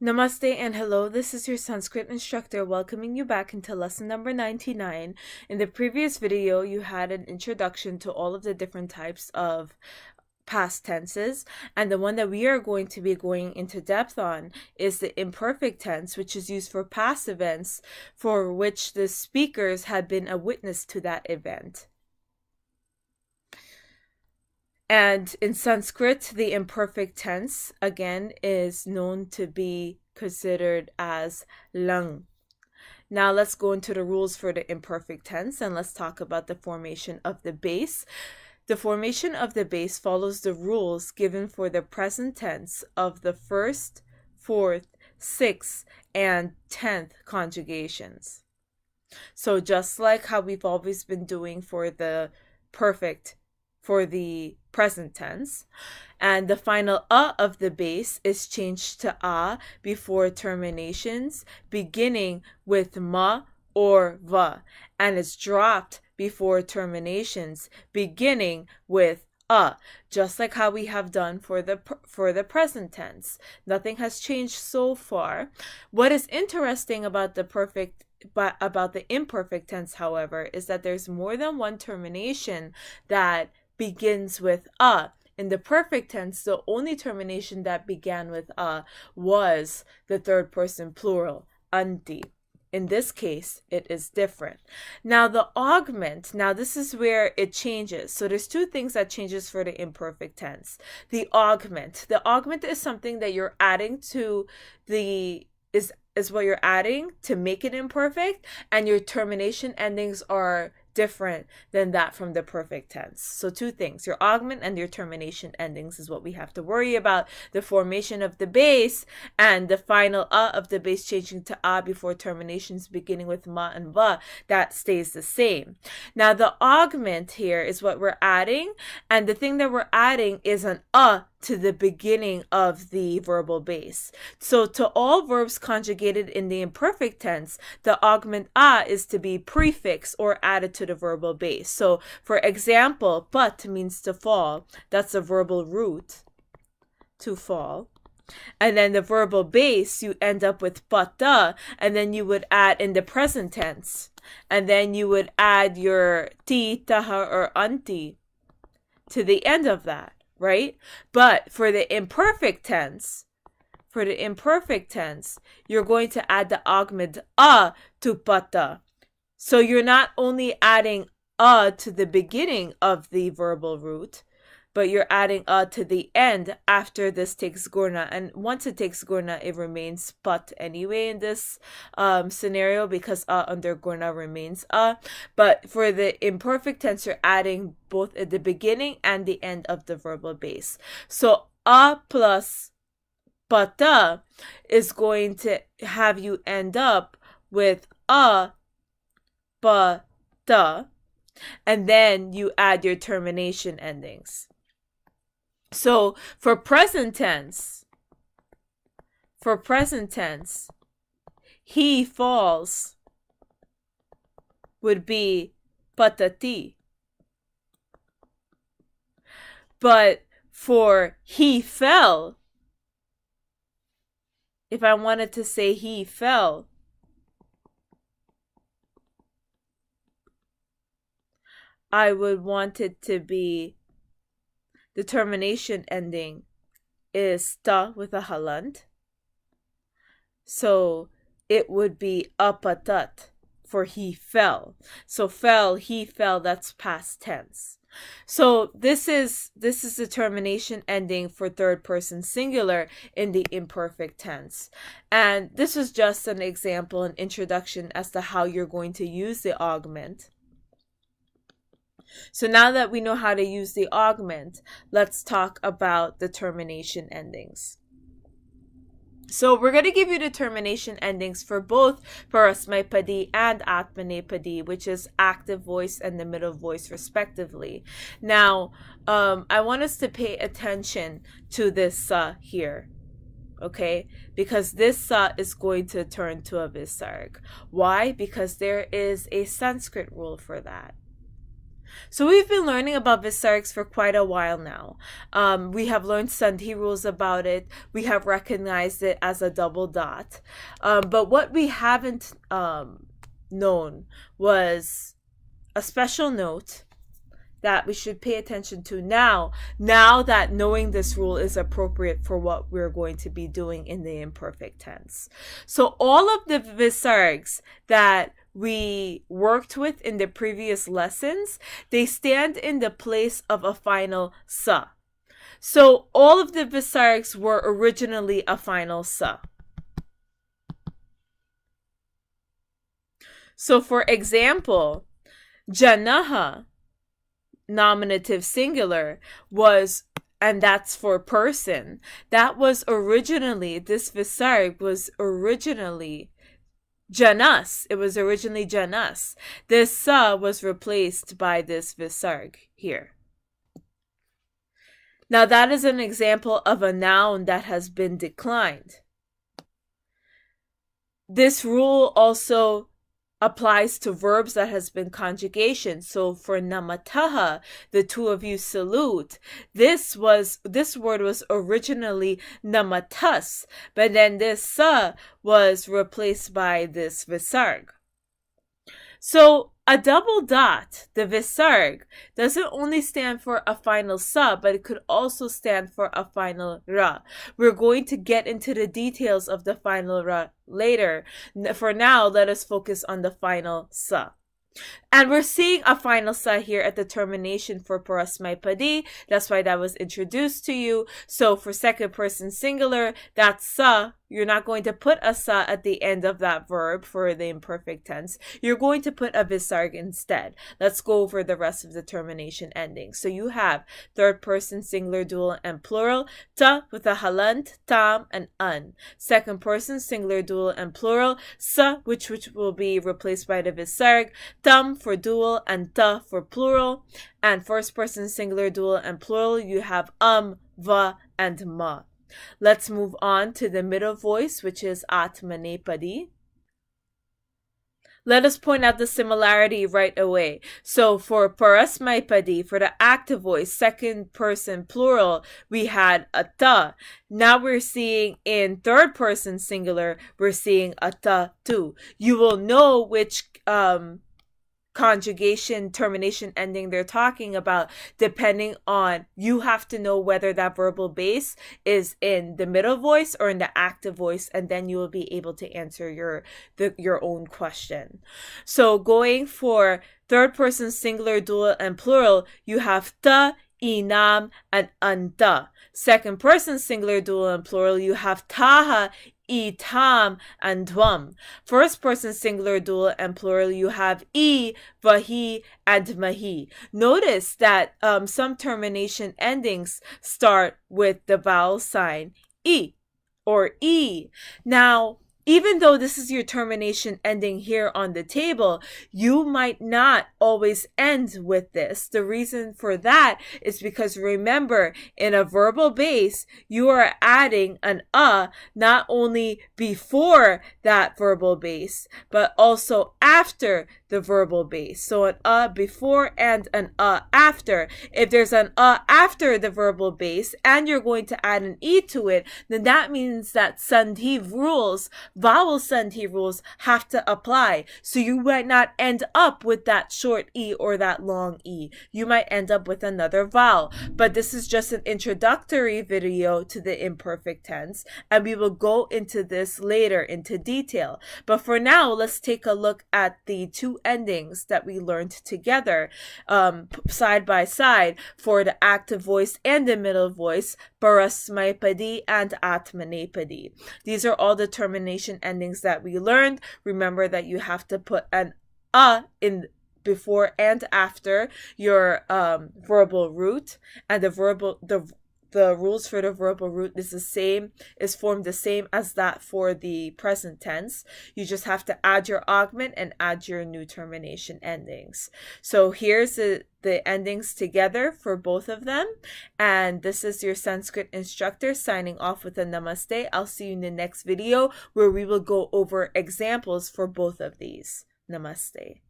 Namaste and hello, this is your Sanskrit instructor welcoming you back into lesson number 99. In the previous video, you had an introduction to all of the different types of past tenses, and the one that we are going to be going into depth on is the imperfect tense, which is used for past events for which the speakers had been a witness to that event. And in Sanskrit, the imperfect tense, again, is known to be considered as lang. Now let's go into the rules for the imperfect tense and let's talk about the formation of the base. The formation of the base follows the rules given for the present tense of the first, fourth, sixth, and 10th conjugations. So just like how we've always been doing for the present tense, and the final of the base is changed to before terminations beginning with ma or va, and it's dropped before terminations beginning with just like how we have done for the present tense. Nothing has changed so far. What is interesting about the imperfect tense, however, is that there's more than one termination that begins with In the perfect tense, the only termination that began with was the third person plural, anti. In this case, it is different. Now the augment, this is where it changes. So there's two things that changes for the imperfect tense. The augment is something that you're adding to is what you're adding to make it imperfect, and your termination endings are different than that from the perfect tense. So two things, your augment and your termination endings is what we have to worry about. The formation of the base and the final of the base changing to before terminations beginning with ma and va, that stays the same. Now the augment here is what we're adding, and the thing that we're adding is an to the beginning of the verbal base. So to all verbs conjugated in the imperfect tense, the augment is to be prefixed or added to the verbal base. So for example, pat means to fall. That's a verbal root, to fall. And then the verbal base, you end up with pata, and then you would add in the present tense. And then you would add your ti, taha, or anti to the end of that. Right? But for the imperfect tense, you're going to add the augment to pata. So you're not only adding to the beginning of the verbal root, but you're adding to the end after this takes gurna. And once it takes gurna, it remains pat anyway in this scenario, because under gurna remains But for the imperfect tense, you're adding both at the beginning and the end of the verbal base. So plus pata is going to have you end up with pata, and then you add your termination endings. So for present tense, he falls would be patati. But for he fell, if I wanted to say he fell, I would want it to be, the termination ending is ta with a halant. So it would be apatat for he fell. So he fell, that's past tense. So this is the termination ending for third person singular in the imperfect tense. And this is just an example, an introduction as to how you're going to use the augment. So now that we know how to use the augment, let's talk about the termination endings. So we're going to give you the termination endings for both parasmaipadi and atmanepadi, which is active voice and the middle voice respectively. Now, I want us to pay attention to this here. Okay, because this is going to turn to a visarg. Why? Because there is a Sanskrit rule for that. So we've been learning about Visargs for quite a while now. We have learned Sandhi rules about it. We have recognized it as a double dot. But what we haven't known was a special note that we should pay attention to now that knowing this rule is appropriate for what we're going to be doing in the imperfect tense. So all of the visargs that we worked with in the previous lessons, they stand in the place of a final sa. So all of the visargs were originally a final sa. So for example, janaha, nominative singular, was, and that's for person, that was originally, this visarg was originally janas. It was originally janas. This sa was replaced by this visarg here. Now that is an example of a noun that has been declined. This rule also applies to verbs that has been conjugation. So for namataha, the two of you salute, this word was originally namatas, but then this sa was replaced by this visarg. So a double dot, the visarg, doesn't only stand for a final sa, but it could also stand for a final ra. We're going to get into the details of the final ra later. For now, let us focus on the final sa. And we're seeing a final sa here at the termination for parasmaipadi. That's why that was introduced to you. So for second person singular, that sa, you're not going to put a sa at the end of that verb for the imperfect tense. You're going to put a visarg instead. Let's go over the rest of the termination endings. So you have third person singular, dual, and plural. Ta with a halant, tam, and un. Second person singular, dual, and plural. Sa, which will be replaced by the visarg. Tam for dual and ta for plural. And first person singular, dual, and plural, you have va, and ma. Let's move on to the middle voice, which is atmanepadi. Let us point out the similarity right away. So for parasmaipadi, for the active voice, second person plural, we had a ta. Now we're seeing in third person singular, we're seeing a ta too. You will know which conjugation termination ending they're talking about depending on, you have to know whether that verbal base is in the middle voice or in the active voice, and then you will be able to answer your own question. So going for third person singular, dual, and plural, you have ta, inam, and anta. Second person singular, dual, and plural, you have taha, itam, and dwam. First person singular, dual, and plural, you have I, vahi, and mahi. Notice that some termination endings start with the vowel sign I or E. Now, even though this is your termination ending here on the table, you might not always end with this. The reason for that is because remember, in a verbal base, you are adding an not only before that verbal base, but also after the verbal base. So an before and an after. If there's an after the verbal base and you're going to add an E to it, then that means that sandhi rules, vowel sandhi rules, have to apply. So you might not end up with that short E or that long E. You might end up with another vowel. But this is just an introductory video to the imperfect tense, and we will go into this later into detail. But for now, let's take a look at the two endings that we learned together side by side for the active voice and the middle voice, parasmaipadi and atmanepadi. These are all the termination endings that we learned. Remember that you have to put an in before and after your verbal root, and the rules for the verbal root is formed the same as that for the present tense. You just have to add your augment and add your new termination endings. So here's the endings together for both of them. And this is your Sanskrit instructor signing off with a namaste. I'll see you in the next video where we will go over examples for both of these. Namaste.